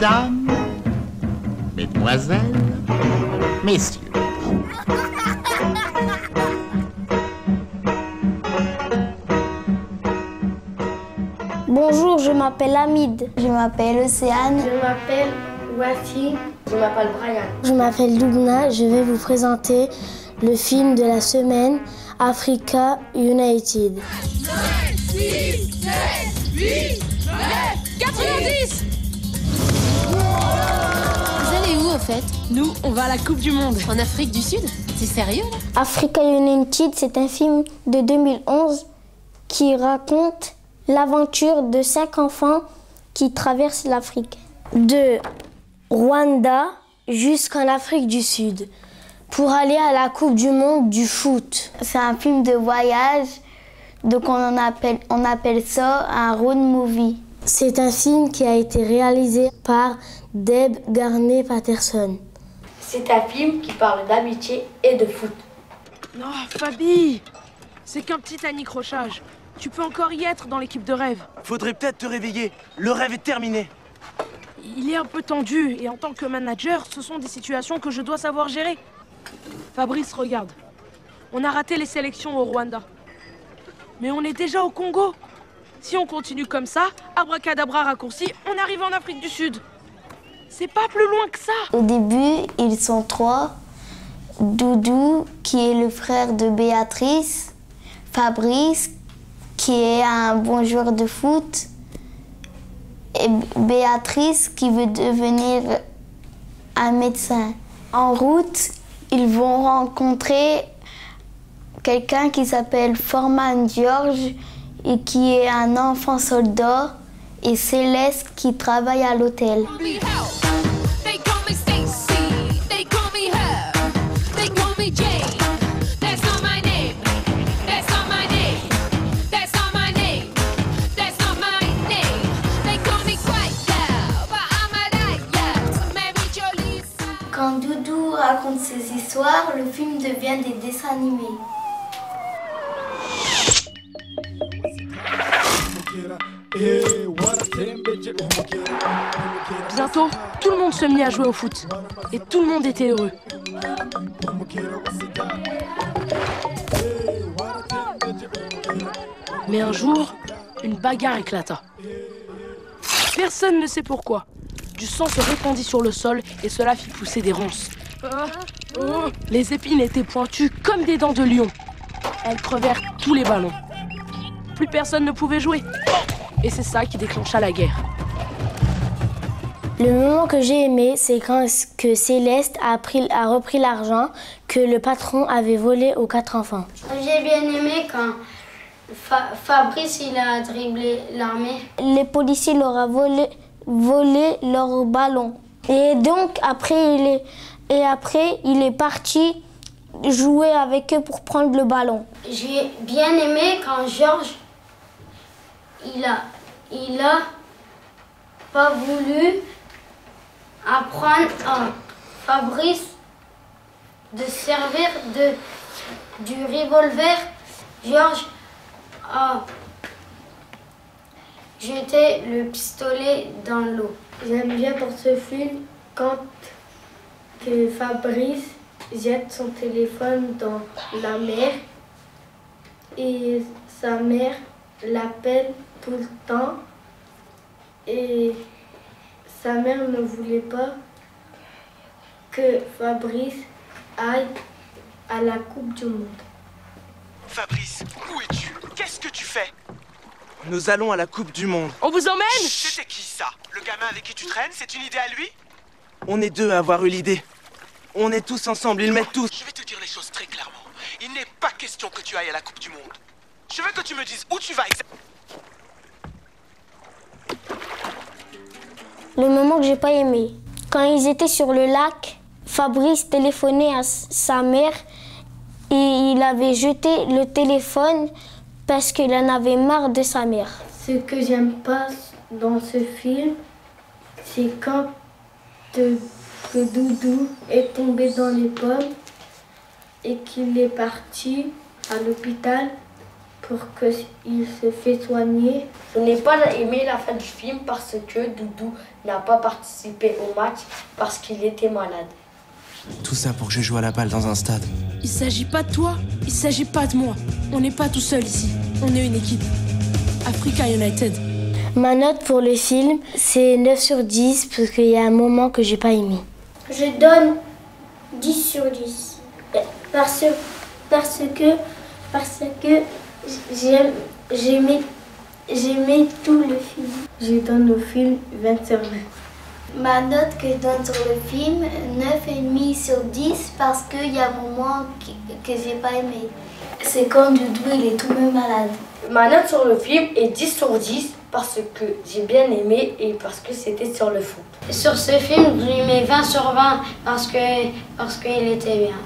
Mesdames, Mesdemoiselles, Messieurs. Bonjour, je m'appelle Hamid. Je m'appelle Océane. Je m'appelle Wassim. Je m'appelle Brian. Je m'appelle Lubna. Je vais vous présenter le film de la semaine, Africa United. 9, 6, 7, 8, 9, 90. Vous allez où, au fait? Nous, on va à la Coupe du Monde. En Afrique du Sud? C'est sérieux, là? Africa United, c'est un film de 2011 qui raconte l'aventure de 5 enfants qui traversent l'Afrique. De Rwanda jusqu'en Afrique du Sud pour aller à la Coupe du Monde du foot. C'est un film de voyage, donc on appelle ça un road movie. C'est un film qui a été réalisé par Deb Garnet-Patterson. C'est un film qui parle d'amitié et de foot. Non, Fabi, c'est qu'un petit anicrochage. Tu peux encore y être dans l'équipe de rêve. Faudrait peut-être te réveiller. Le rêve est terminé. Il est un peu tendu et en tant que manager, ce sont des situations que je dois savoir gérer. Fabrice, regarde. On a raté les sélections au Rwanda. Mais on est déjà au Congo. Si on continue comme ça, abracadabra raccourci, on arrive en Afrique du Sud. C'est pas plus loin que ça. Au début, ils sont 3. Doudou, qui est le frère de Béatrice. Fabrice, qui est un bon joueur de foot. Et Béatrice, qui veut devenir un médecin. En route, ils vont rencontrer quelqu'un qui s'appelle Foreman George et qui est un enfant soldat, et Céleste qui travaille à l'hôtel. Quand Doudou raconte ses histoires, le film devient des dessins animés. Bientôt, tout le monde se mit à jouer au foot. Et tout le monde était heureux. Mais un jour, une bagarre éclata. Personne ne sait pourquoi. Du sang se répandit sur le sol et cela fit pousser des ronces. Les épines étaient pointues comme des dents de lion. Elles crevèrent tous les ballons. Plus personne ne pouvait jouer. Et c'est ça qui déclencha la guerre. Le moment que j'ai aimé, c'est quand que Céleste a repris l'argent que le patron avait volé aux 4 enfants. J'ai bien aimé quand Fabrice il a dribblé l'armée. Les policiers leur ont volé leur ballon. Et donc après il est parti jouer avec eux pour prendre le ballon. J'ai bien aimé quand Georges il a pas voulu apprendre à Fabrice de servir du revolver. Georges a jeté le pistolet dans l'eau. J'aime bien pour ce film quand que Fabrice jette son téléphone dans la mer et sa mère l'appelle tout le temps et sa mère ne voulait pas que Fabrice aille à la Coupe du Monde. Fabrice, où es-tu? Qu'est-ce que tu fais? Nous allons à la Coupe du Monde. On vous emmène? C'était qui ça? Le gamin avec qui tu traînes, c'est une idée à lui? On est 2 à avoir eu l'idée. On est tous ensemble, ils mettent tous. Je vais te dire les choses très clairement. Il n'est pas question que tu ailles à la Coupe du Monde. Je veux que tu me dises où tu vas exactement. Le moment que j'ai pas aimé, quand ils étaient sur le lac, Fabrice téléphonait à sa mère et il avait jeté le téléphone parce qu'il en avait marre de sa mère. Ce que j'aime pas dans ce film, c'est quand que Doudou est tombé dans les pommes et qu'il est parti à l'hôpital pour qu'il se fait soigner. Je n'ai pas aimé la fin du film parce que Doudou n'a pas participé au match parce qu'il était malade. Tout ça pour que je joue à la balle dans un stade. Il s'agit pas de toi, il s'agit pas de moi. On n'est pas tout seul ici, on est une équipe. Africa United. Ma note pour le film, c'est 9 sur 10 parce qu'il y a un moment que j'ai pas aimé. Je donne 10 sur 10. Parce que j'aimais tout le film. Je donne au film 20 sur 20. Ma note que je donne sur le film, 9,5 sur 10 parce qu'il y a un moment que j'ai pas aimé. C'est quand Doudou il est tout même malade. Ma note sur le film est 10 sur 10 parce que j'ai bien aimé et parce que c'était sur le foot. Sur ce film, je lui mets 20 sur 20 parce qu'il était bien.